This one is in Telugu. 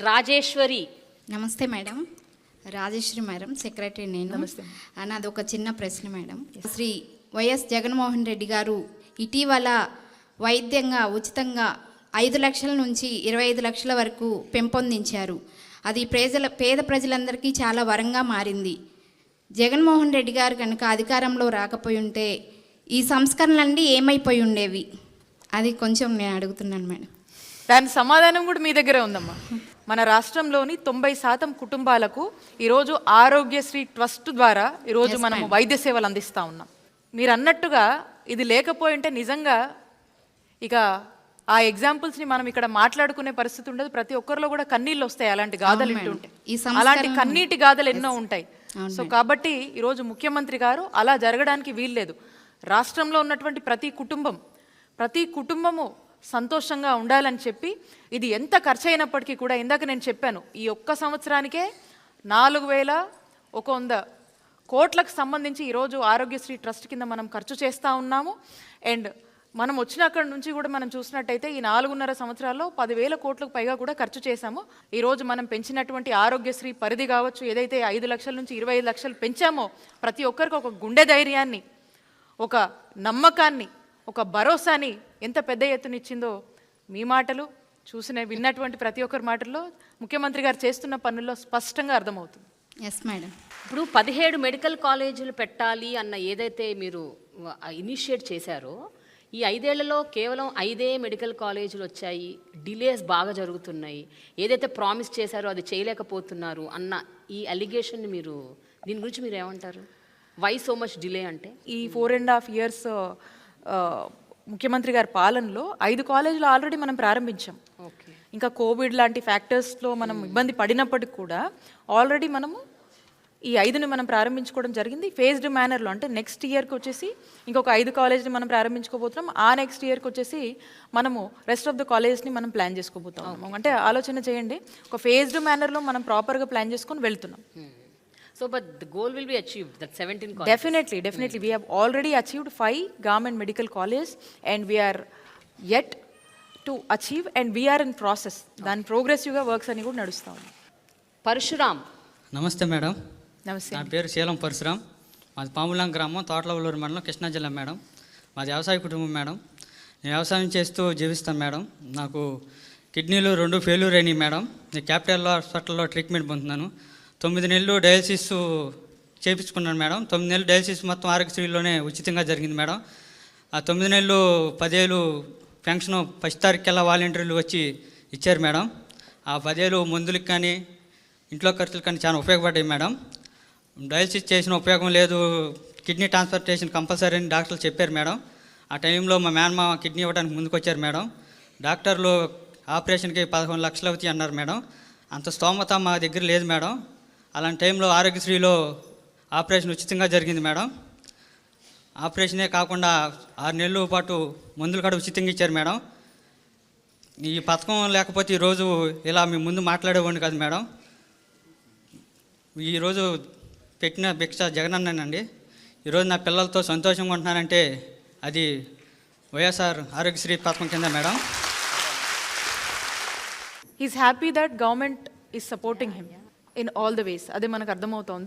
రాజేశ్వరి. నమస్తే మేడం. రాజేశ్వరి మేడం, సెక్రటరీ నేను. నమస్తే. నాది ఒక చిన్న ప్రశ్న మేడం. శ్రీ వైఎస్ జగన్మోహన్ రెడ్డి గారు ఇటీవల వైద్యంగా ఉచితంగా 5 లక్షల నుంచి 25 లక్షల వరకు పెంపొందించారు. అది పేద ప్రజలందరికీ చాలా వరంగా మారింది. జగన్మోహన్ రెడ్డి గారు కనుక అధికారంలో రాకపోయి ఉంటే ఈ సంస్కరణలన్నీ ఏమైపోయి ఉండేవి? అది కొంచెం నేను అడుగుతున్నాను మేడం. దాని సమాధానం కూడా మీ దగ్గరే ఉందమ్మా. మన రాష్ట్రంలోని 90% కుటుంబాలకు ఈరోజు ఆరోగ్యశ్రీ ట్రస్ట్ ద్వారా ఈరోజు మనము వైద్య సేవలు అందిస్తూ ఉన్నాం. మీరు అన్నట్టుగా ఇది లేకపోయి ఉంటే నిజంగా ఇక ఆ ఎగ్జాంపుల్స్ని మనం ఇక్కడ మాట్లాడుకునే పరిస్థితి ఉండదు. ప్రతి ఒక్కరిలో కూడా కన్నీళ్ళు వస్తాయి అలాంటి గాథలు వింటుంటే. అలాంటి కన్నీటి గాథలు ఎన్నో ఉంటాయి. సో కాబట్టి ఈరోజు ముఖ్యమంత్రి గారు అలా జరగడానికి వీల్లేదు. రాష్ట్రంలో ఉన్నటువంటి ప్రతి కుటుంబము సంతోషంగా ఉండాలని చెప్పి ఇది ఎంత ఖర్చు అయినప్పటికీ కూడా, ఇందాక నేను చెప్పాను, ఈ ఒక్క సంవత్సరానికే 4100 కోట్లకు సంబంధించి ఈరోజు ఆరోగ్యశ్రీ ట్రస్ట్ కింద మనం ఖర్చు చేస్తూ ఉన్నాము. అండ్ మనం వచ్చినక్కడి నుంచి కూడా మనం చూసినట్టయితే ఈ 4.5 సంవత్సరాల్లో 10,000 కోట్లకు పైగా కూడా ఖర్చు చేశాము. ఈరోజు మనం పెంచినటువంటి ఆరోగ్యశ్రీ పరిధి కావచ్చు, ఏదైతే 5 లక్షల నుంచి 25 లక్షలు పెంచామో, ప్రతి ఒక్కరికి ఒక గుండె ధైర్యాన్ని, ఒక నమ్మకాన్ని, ఒక భరోసాని ఎంత పెద్ద ఎత్తున ఇచ్చిందో మీ మాటలు విన్నటువంటి ప్రతి ఒక్కరి మాటల్లో ముఖ్యమంత్రి గారు చేస్తున్న పనుల్లో స్పష్టంగా అర్థమవుతుంది. Yes madam. ఇప్పుడు 17 మెడికల్ కాలేజీలు పెట్టాలి అన్న ఏదైతే మీరు ఇనిషియేట్ చేశారో, ఈ 5 ఏళ్లలో కేవలం 5 మెడికల్ కాలేజీలు వచ్చాయి. డిలేస్ బాగా జరుగుతున్నాయి. ఏదైతే ప్రామిస్ చేశారో అది చేయలేకపోతున్నారు అన్న ఈ అలిగేషన్ మీరు, దీని గురించి మీరు ఏమంటారు? వై సో మచ్ డిలే అంటే? ఈ 4.5 years ముఖ్యమంత్రి గారి పాలనలో 5 కాలేజీలు ఆల్రెడీ మనం ప్రారంభించాం. ఇంకా కోవిడ్ లాంటి ఫ్యాక్టర్స్లో మనం ఇబ్బంది పడినప్పటికి కూడా ఆల్రెడీ మనము ఈ 5ని మనం ప్రారంభించుకోవడం జరిగింది ఫేజ్డ్ మేనర్లో. అంటే నెక్స్ట్ ఇయర్కి వచ్చేసి ఇంకొక 5 కాలేజ్ని మనం ప్రారంభించుకోబోతున్నాం. ఆ నెక్స్ట్ ఇయర్కి వచ్చేసి మనము రెస్ట్ ఆఫ్ ద కాలేజ్ని మనం ప్లాన్ చేసుకోబోతున్నాం. అంటే ఆలోచన చేయండి, ఒక ఫేజ్డ్ మేనర్లో మనం ప్రాపర్గా ప్లాన్ చేసుకొని వెళ్తున్నాం. So, but the goal will be achieved, that 17 colleges. Definitely. We have already achieved 5 government medical colleges and we are yet to achieve and we are in process. దాని ప్రోగ్రెసివ్గా వర్క్స్ అని కూడా నడుస్తాం. పరశురామ్. నమస్తే మేడం. నమస్తే. నా పేరు శీలం పరశురామ్. మాది పాములాం గ్రామం, తోటలవల్లూరు మండలం, కృష్ణా జిల్లా మేడం. మాది వ్యవసాయ కుటుంబం మేడం. నేను వ్యవసాయం చేస్తూ జీవిస్తాను మేడం. నాకు కిడ్నీలు 2 ఫెయిల్యూర్ అయినాయి మేడం. నేను క్యాపిటల్ హాస్పిటల్లో ట్రీట్మెంట్ పొందుతున్నాను. 9 నెలలు డయాలసిస్ చేయించుకున్నాను మేడం. 9 నెలలు డయాలసిస్ మొత్తం ఆరోగ్యశ్రీలోనే ఉచితంగా జరిగింది మేడం. ఆ 9 నెలలు 10,000 పెన్షన్ ఫస్ట్ తారీఖుకెల్లా వాలంటీర్లు వచ్చి ఇచ్చారు మేడం. ఆ 10,000 మందులకు కానీ ఇంట్లో ఖర్చులకు కానీ చాలా ఉపయోగపడ్డాయి మేడం. డయాలసిస్ చేసిన ఉపయోగం లేదు, కిడ్నీ ట్రాన్స్ప్లాంటేషన్ కంపల్సరీ అని డాక్టర్లు చెప్పారు మేడం. ఆ టైంలో మా మేనమామ కిడ్నీ ఇవ్వడానికి ముందుకు వచ్చారు మేడం. డాక్టర్లు ఆపరేషన్కి 11 లక్షలు అవుతాయి అన్నారు మేడం. అంత స్తోమత మా దగ్గర లేదు మేడం. అలాంటి టైంలో ఆరోగ్యశ్రీలో ఆపరేషన్ ఉచితంగా జరిగింది మేడం. ఆపరేషనే కాకుండా 6 నెలల పాటు మందులు కూడా ఉచితంగా ఇచ్చారు మేడం. ఈ పథకం లేకపోతే ఈరోజు ఇలా మీ ముందు మాట్లాడేవాడిని కాదు మేడం. ఈరోజు పెట్టిన భిక్ష జగనన్నండి. ఈరోజు నా పిల్లలతో సంతోషంగా ఉంటున్నానంటే అది వైఎస్ఆర్ ఆరోగ్యశ్రీ పథకం కింద madam. He's happy that government is supporting him in all the ways. అదే మనకు అర్థమవుతోంది.